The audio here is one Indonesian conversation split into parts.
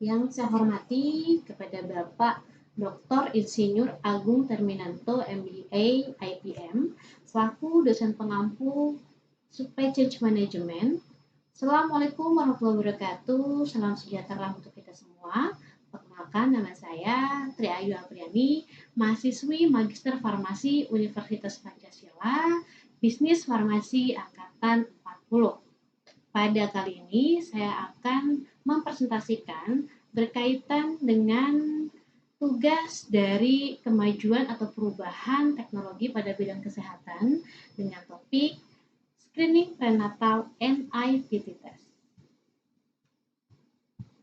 Yang saya hormati kepada Bapak Dr. Insinyur Agung Terminanto MBA IPM selaku dosen pengampu Supply Chain Management. Assalamualaikum warahmatullahi wabarakatuh. Salam sejahtera untuk kita semua. Perkenalkan, nama saya Tri Ayu Apriani, mahasiswi Magister Farmasi Universitas Pancasila, Bisnis Farmasi Angkatan 40. Pada kali ini saya akan mempresentasikan berkaitan dengan tugas dari kemajuan atau perubahan teknologi pada bidang kesehatan dengan topik screening prenatal NIPT test.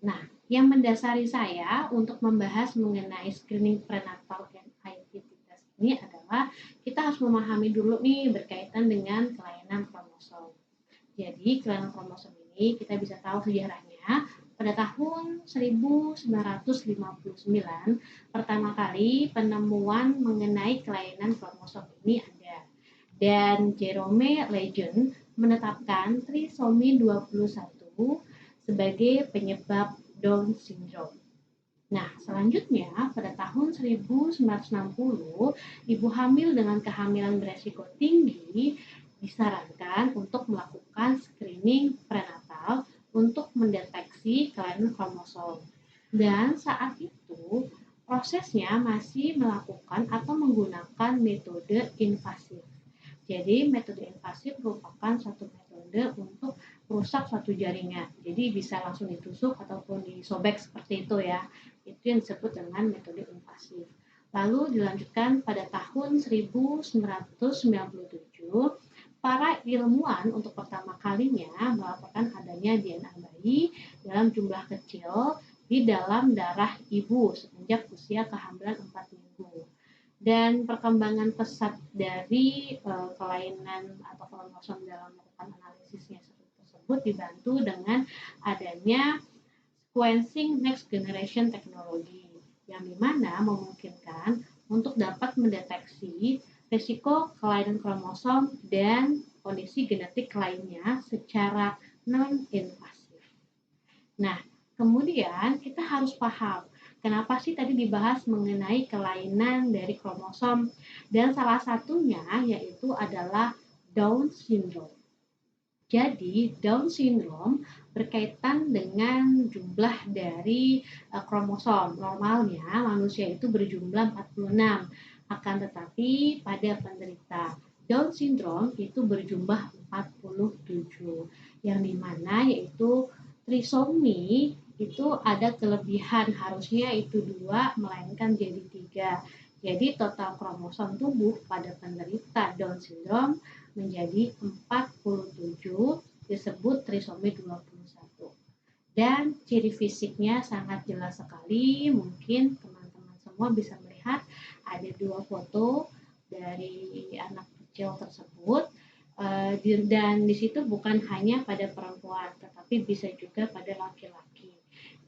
Nah, yang mendasari saya untuk membahas mengenai screening prenatal NIPT test ini adalah kita harus memahami dulu nih berkaitan dengan kelainan kromosom. Jadi kelainan kromosom ini kita bisa tahu sejarahnya pada tahun 1959 pertama kali penemuan mengenai kelainan kromosom ini ada. Dan Jerome Lejeune menetapkan trisomi 21 sebagai penyebab Down syndrome. Nah, selanjutnya pada tahun 1960 ibu hamil dengan kehamilan beresiko tinggi disarankan untuk melakukan screening prenatal untuk mendeteksi kelainan kromosom. Dan saat itu prosesnya masih melakukan atau menggunakan metode invasif. Jadi metode invasif merupakan suatu metode untuk merusak suatu jaringan. Jadi bisa langsung ditusuk ataupun disobek seperti itu ya. Itu yang disebut dengan metode invasif. Lalu dilanjutkan pada tahun 1997 para ilmuwan untuk pertama kalinya melaporkan adanya DNA bayi dalam jumlah kecil di dalam darah ibu semenjak usia kehamilan 4 minggu. Dan perkembangan pesat dari kelainan atau kromosom dalam melakukan analisisnya tersebut dibantu dengan adanya sequencing next generation teknologi yang dimana memungkinkan untuk dapat mendeteksi risiko kelainan kromosom dan kondisi genetik lainnya secara non-invasif. Nah, kemudian kita harus paham kenapa sih tadi dibahas mengenai kelainan dari kromosom dan salah satunya yaitu adalah Down syndrome. Jadi Down syndrome berkaitan dengan jumlah dari kromosom. Normalnya manusia itu berjumlah 46. Akan tetapi pada penderita Down syndrome itu berjumlah 47. Yang dimana yaitu trisomi itu ada kelebihan, harusnya itu 2 melainkan jadi 3. Jadi total kromosom tubuh pada penderita Down syndrome menjadi 47, disebut trisomi 21. Dan ciri fisiknya sangat jelas sekali, mungkin teman-teman semua bisa melihat ada 2 foto dari anak kecil tersebut. Dan di situ bukan hanya pada perempuan, tetapi bisa juga pada laki-laki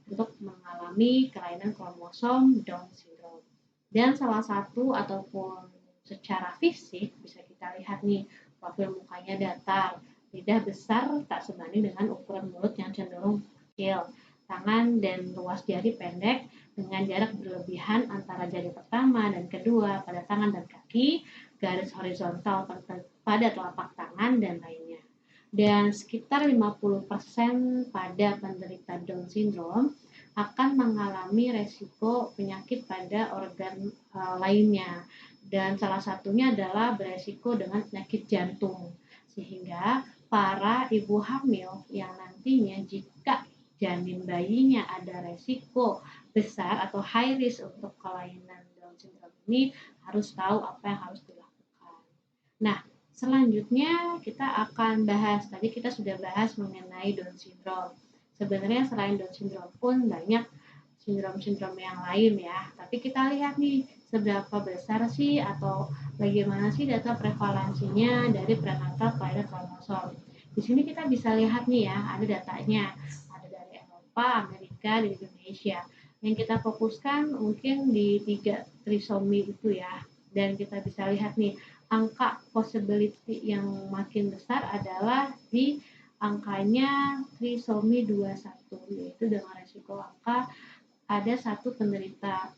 untuk mengalami kelainan kromosom Down syndrome. Dan salah satu ataupun secara fisik bisa kita lihat nih, profil mukanya datar, lidah besar tak sebanding dengan ukuran mulut yang cenderung kecil, tangan dan ruas jari pendek dengan jarak berlebihan antara jari pertama dan kedua pada tangan dan kaki, garis horizontal pada telapak tangan dan lainnya. Dan sekitar 50% pada penderita Down syndrome akan mengalami resiko penyakit pada organ lainnya. Dan salah satunya adalah beresiko dengan penyakit jantung. Sehingga para ibu hamil yang nantinya jika janin bayinya ada resiko besar atau high risk untuk kelainan Down syndrome ini harus tahu apa yang harus dilakukan. Nah, selanjutnya kita akan bahas, tadi kita sudah bahas mengenai Down syndrome. Sebenarnya selain Down syndrome pun banyak sindrom-sindrom yang lain ya. Tapi kita lihat nih seberapa besar sih atau bagaimana sih data prevalensinya dari prenatal kelainan kromosom. Di sini kita bisa lihat nih ya, ada datanya. Ada dari Eropa, Amerika, dan Indonesia. Yang kita fokuskan mungkin di 3 trisomi itu ya. Dan kita bisa lihat nih, angka possibility yang makin besar adalah di angkanya trisomi 21, yaitu dengan resiko angka ada satu penderita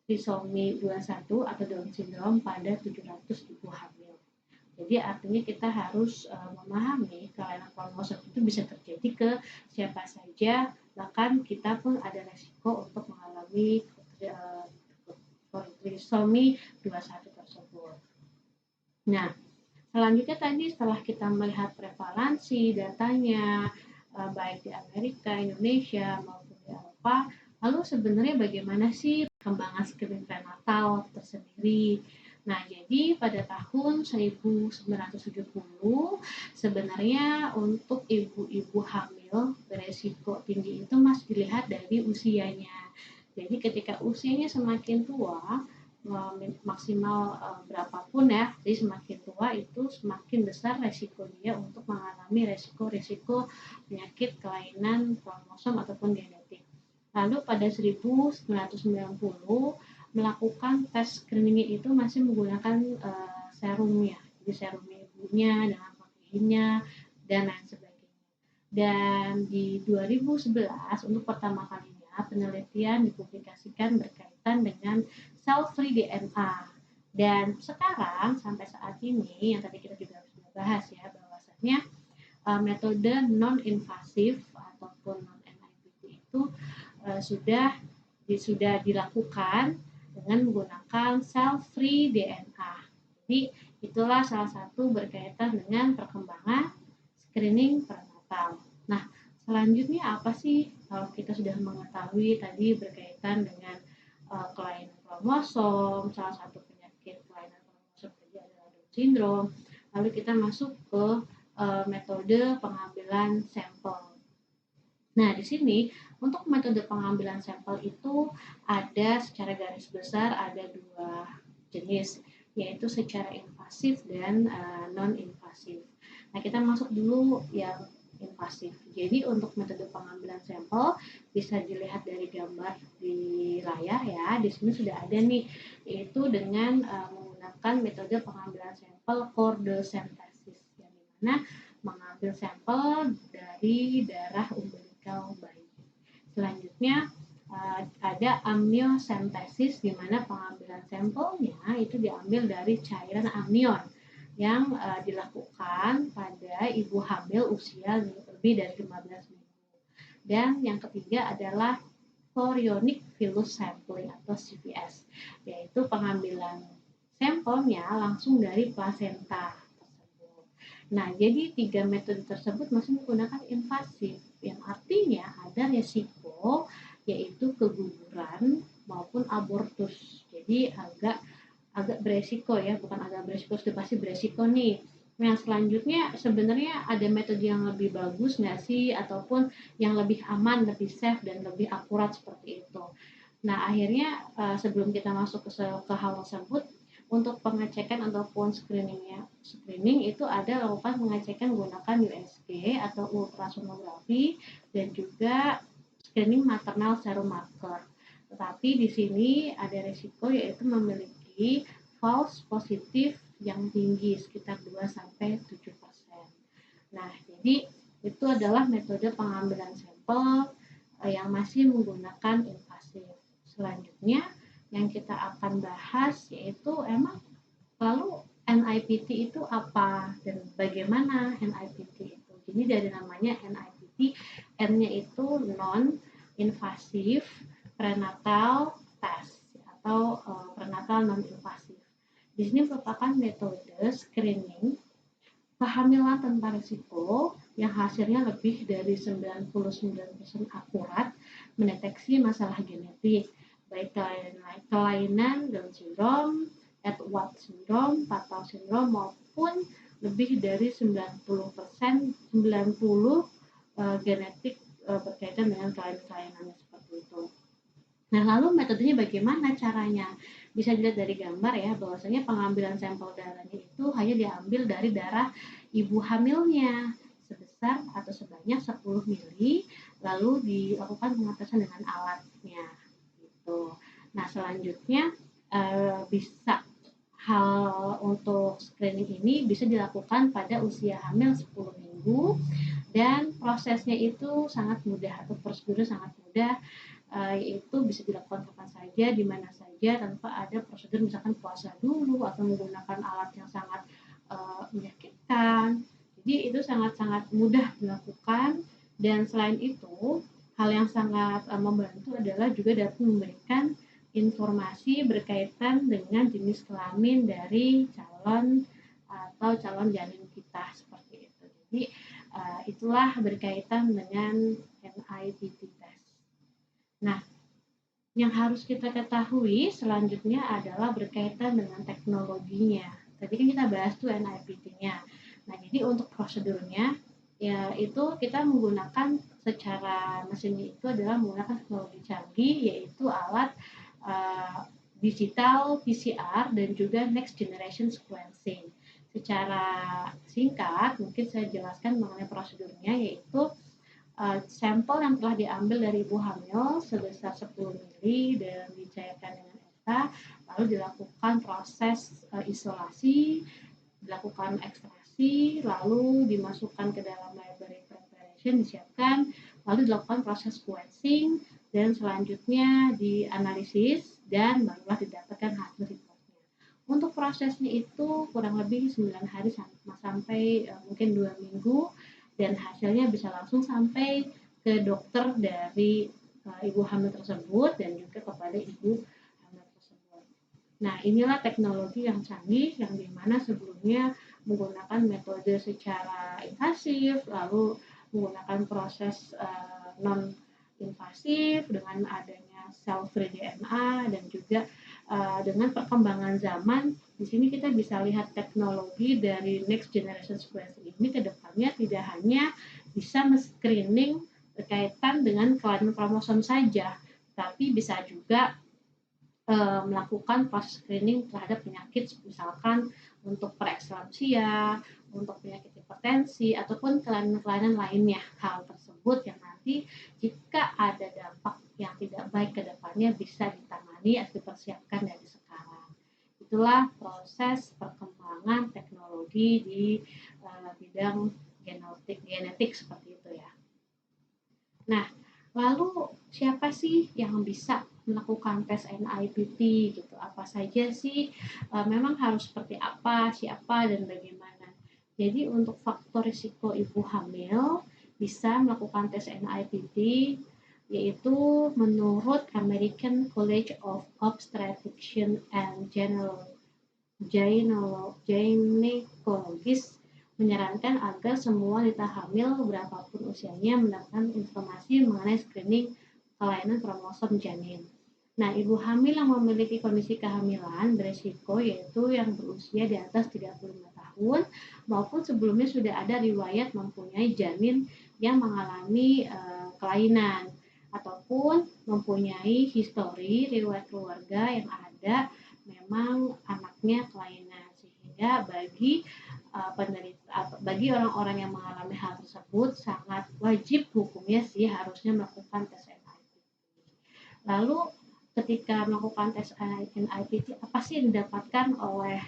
trisomi 21 atau Down syndrome pada 700 ibu hamil. Jadi artinya kita harus memahami kelainan kromosom itu bisa terjadi ke siapa saja, bahkan kita pun ada resiko untuk mengalami trisomi 21 tersebut. Nah, selanjutnya tadi setelah kita melihat prevalensi datanya, baik di Amerika, Indonesia, maupun di Eropa, lalu sebenarnya bagaimana sih perkembangan screening prenatal tersendiri? Nah, jadi pada tahun 1970 sebenarnya untuk ibu-ibu hamil beresiko tinggi itu masih dilihat dari usianya. Jadi ketika usianya semakin tua, maksimal berapapun ya, jadi semakin tua itu semakin besar resiko dia untuk mengalami resiko penyakit kelainan kromosom ataupun genetik. Lalu pada 1990 melakukan tes screening itu masih menggunakan serumnya, jadi serumnya ibunya dengan proteinnya dan lain sebagainya. Dan di 2011 untuk pertama kalinya penelitian dipublikasikan berkaitan dengan cell-free DNA. Dan sekarang sampai saat ini yang tadi kita juga sudah bahas ya, bahwasanya metode non-invasif ataupun non-NIPT itu sudah dilakukan dengan menggunakan cell-free DNA. Jadi itulah salah satu berkaitan dengan perkembangan screening prenatal. Nah, selanjutnya apa sih kalau kita sudah mengetahui tadi berkaitan dengan kelainan kromosom, salah satu penyakit kelainan kromosom adalah Down syndrome. Lalu kita masuk ke metode pengambilan sampel. Nah, di sini untuk metode pengambilan sampel itu ada secara garis besar ada dua jenis, yaitu secara invasif dan non-invasif. Nah, kita masuk dulu yang invasif. Jadi untuk metode pengambilan sampel bisa dilihat dari gambar di layar ya. Di sini sudah ada nih, yaitu dengan menggunakan metode pengambilan sampel chordocentesis, yang dimana mengambil sampel dari darah umbilical bayi. Selanjutnya ada amniocentesis, di mana pengambilan sampelnya itu diambil dari cairan amnion yang dilakukan pada ibu hamil usia lebih dari 15 minggu. Dan yang ketiga adalah chorionic villus sampling atau CVS, yaitu pengambilan sampelnya langsung dari plasenta tersebut. Nah, jadi 3 metode tersebut masih menggunakan invasif, yang artinya ada resiko yaitu keguguran maupun abortus. Jadi agak beresiko ya, bukan agak beresiko, sudah pasti beresiko nih. Nah, selanjutnya sebenarnya ada metode yang lebih bagus nggak sih, ataupun yang lebih aman, lebih safe, dan lebih akurat seperti itu. Nah, akhirnya sebelum kita masuk ke hal tersebut, untuk pengecekan ataupun screening itu ada lakukan pengecekan menggunakan USG atau ultrasonografi dan juga screening maternal serum marker. Tetapi di sini ada risiko yaitu memiliki false positif yang tinggi sekitar 2-7%. Nah, jadi itu adalah metode pengambilan sampel yang masih menggunakan invasif. Selanjutnya yang kita akan bahas yaitu lalu NIPT itu apa dan bagaimana NIPT itu. Jadi dari namanya NIPT, N-nya itu non-invasif prenatal test atau prenatal non-invasif. Di sini merupakan metode screening kehamilan tanpa risiko yang hasilnya lebih dari 99% akurat mendeteksi masalah genetik, baik kelainan Down syndrome, Edwards syndrome, Fatal syndrome, maupun lebih dari 90% genetik berkaitan dengan kelainan-kelainan seperti itu. Nah, lalu metodenya bagaimana caranya? Bisa dilihat dari gambar ya, bahwasanya pengambilan sampel darahnya itu hanya diambil dari darah ibu hamilnya sebesar atau sebanyak 10 ml, lalu dilakukan pengetesan dengan alatnya. Gitu. Nah, selanjutnya bisa hal untuk screening ini bisa dilakukan pada usia hamil 10 minggu dan prosesnya itu sangat mudah atau prosedurnya sangat mudah, yaitu bisa dilakukan kapan saja, di mana saja tanpa ada prosedur misalkan puasa dulu atau menggunakan alat yang sangat menyakitkan. Jadi itu sangat-sangat mudah dilakukan dan selain itu hal yang sangat membantu adalah juga dapat memberikan informasi berkaitan dengan jenis kelamin dari calon atau calon janin kita seperti itu. Jadi itulah berkaitan dengan NIPT test. Nah, yang harus kita ketahui selanjutnya adalah berkaitan dengan teknologinya. Tadi kan kita bahas tuh NIPT-nya. Nah, jadi untuk prosedurnya ya itu kita menggunakan secara mesinnya itu adalah menggunakan teknologi canggih yaitu alat digital PCR dan juga next generation sequencing. Secara singkat mungkin saya jelaskan mengenai prosedurnya yaitu sampel yang telah diambil dari ibu hamil sebesar 10 mili dan dicairkan dengan ETA, lalu dilakukan proses isolasi, dilakukan ekstraksi, lalu dimasukkan ke dalam library preparation, disiapkan, lalu dilakukan proses sequencing, dan selanjutnya dianalisis dan barulah didapatkan hasil reportnya. Untuk prosesnya itu kurang lebih 9 hari sampai mungkin 2 minggu dan hasilnya bisa langsung sampai ke dokter dari ibu hamil tersebut dan juga kepada ibu hamil tersebut. Nah, inilah teknologi yang canggih yang dimana sebelumnya menggunakan metode secara invasif, lalu menggunakan proses non invasif dengan adanya cell-free DNA dan juga dengan perkembangan zaman di sini kita bisa lihat teknologi dari next generation sequencing ini ke depannya tidak hanya bisa men-screening berkaitan dengan kelainan kromosom saja, tapi bisa juga melakukan proses screening terhadap penyakit misalkan untuk preeklamsia, untuk penyakit hipertensi ataupun kelainan-kelainan lainnya. Hal tersebut yang nanti jika ada dampak yang tidak baik ke depannya bisa ditangani atau dipersiapkan dari sekarang. Itulah proses perkembangan teknologi di bidang genetik seperti itu ya. Nah, lalu siapa sih yang bisa melakukan tes NIPT gitu? Apa saja sih? Memang harus seperti apa, siapa dan bagaimana? Jadi untuk faktor risiko ibu hamil bisa melakukan tes NIPT yaitu menurut American College of Obstetricians and Gynecologists menyarankan agar semua wanita hamil berapapun usianya mendapatkan informasi mengenai screening kelainan kromosom janin. Nah, ibu hamil yang memiliki kondisi kehamilan beresiko yaitu yang berusia di atas 35 tahun maupun sebelumnya sudah ada riwayat mempunyai janin yang mengalami kelainan ataupun mempunyai histori riwayat keluarga yang ada memang anaknya kelainan sehingga bagi orang-orang yang mengalami hal tersebut sangat wajib hukumnya sih harusnya melakukan tes NIPT. Lalu ketika melakukan tes NIPT apa sih yang didapatkan oleh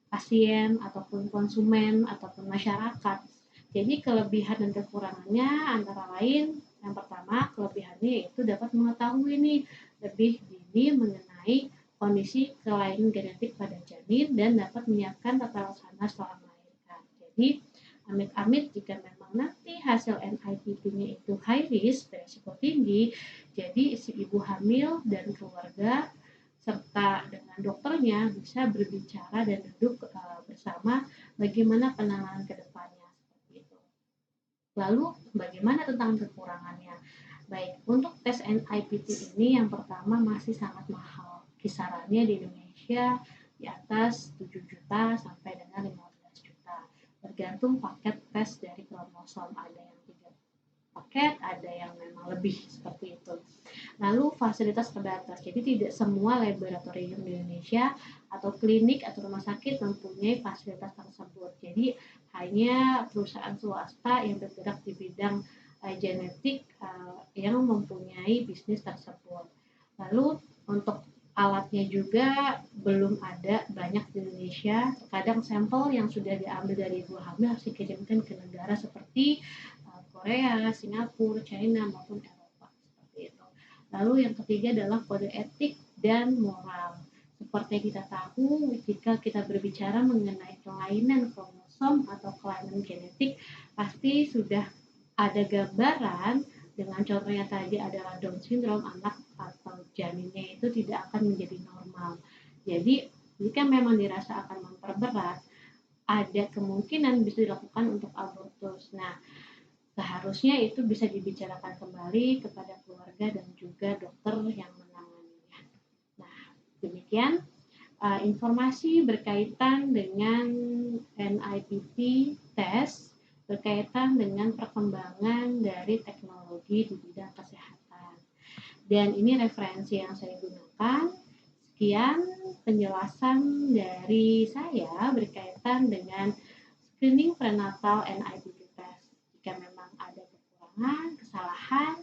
pasien ataupun konsumen ataupun masyarakat? Jadi kelebihan dan kekurangannya antara lain yang pertama kelebihannya yaitu dapat mengetahui nih lebih dini mengenai kondisi kelainan genetik pada janin dan dapat menyiapkan tata laksana setelah melahirkan. Jadi amit-amit jika memang nanti hasil NIPT-nya itu high risk, berisiko tinggi, jadi si ibu hamil dan keluarga serta dengan dokternya bisa berbicara dan duduk bersama bagaimana penanganan ke depannya seperti itu. Lalu bagaimana tentang kekurangannya? Baik, untuk tes NIPT ini yang pertama masih sangat mahal. Kisarannya di Indonesia di atas 7 juta sampai dengan 15 juta. Tergantung paket tes dari kromosom, ada yang 3 paket, ada yang memang lebih seperti itu. Lalu fasilitas terbatas, jadi tidak semua laboratorium di Indonesia atau klinik atau rumah sakit mempunyai fasilitas tersebut. Jadi hanya perusahaan swasta yang bergerak di bidang genetik yang mempunyai bisnis tersebut. Lalu untuk alatnya juga belum ada banyak di Indonesia. Terkadang sampel yang sudah diambil dari ibu hamil harus dikirimkan ke negara seperti Korea, Singapura, China maupun Eropa seperti itu. Lalu yang ketiga adalah kode etik dan moral. Seperti yang kita tahu, jika kita berbicara mengenai kelainan kromosom atau kelainan genetik, pasti sudah ada gambaran dengan contohnya tadi adalah Down syndrome, anak atau janinnya itu tidak akan menjadi normal. Jadi jika memang dirasa akan memperberat, ada kemungkinan bisa dilakukan untuk abortus. Nah, seharusnya itu bisa dibicarakan kembali kepada keluarga dan juga dokter yang menanganinya. Nah, demikian informasi berkaitan dengan NIPT test berkaitan dengan perkembangan dari teknologi di bidang kesehatan. Dan ini referensi yang saya gunakan. Sekian penjelasan dari saya berkaitan dengan screening prenatal NIPT test. Jika memang ada kekurangan, kesalahan,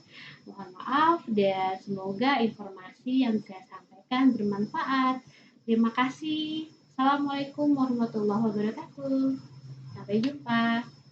mohon maaf dan semoga informasi yang saya sampaikan bermanfaat. Terima kasih. Assalamualaikum warahmatullahi wabarakatuh. Sampai jumpa.